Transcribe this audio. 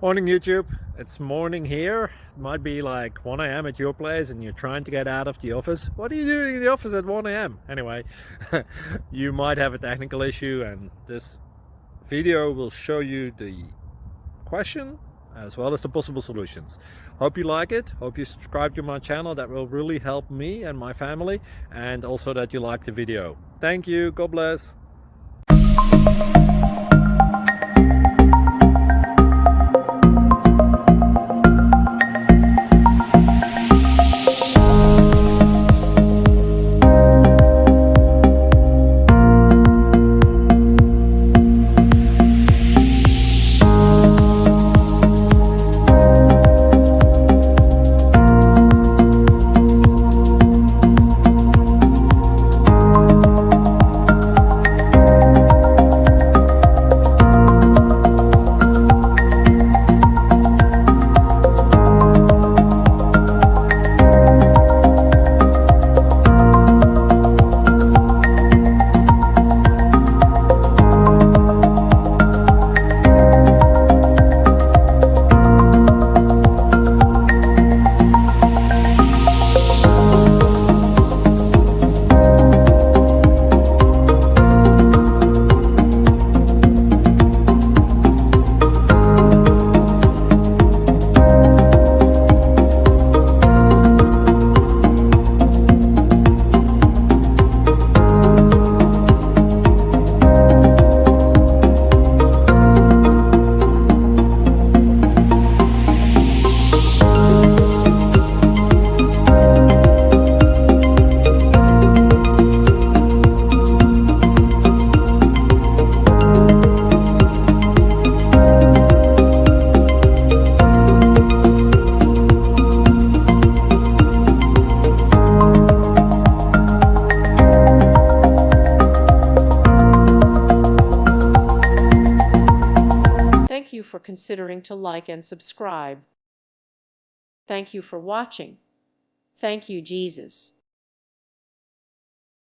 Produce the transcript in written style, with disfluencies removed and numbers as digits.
Morning YouTube, it's morning here. It might be like 1 a.m. at your place and you're trying to get out of the office. What are you doing in the office at 1 a.m.? Anyway, you might have a technical issue and this video will show you the question as well as the possible solutions. Hope you like it, hope you subscribe to my channel. That will really help me and my family, and also that you like the video. Thank you, God bless. Thank you for considering to like and subscribe. Thank you for watching. Thank you, Jesus.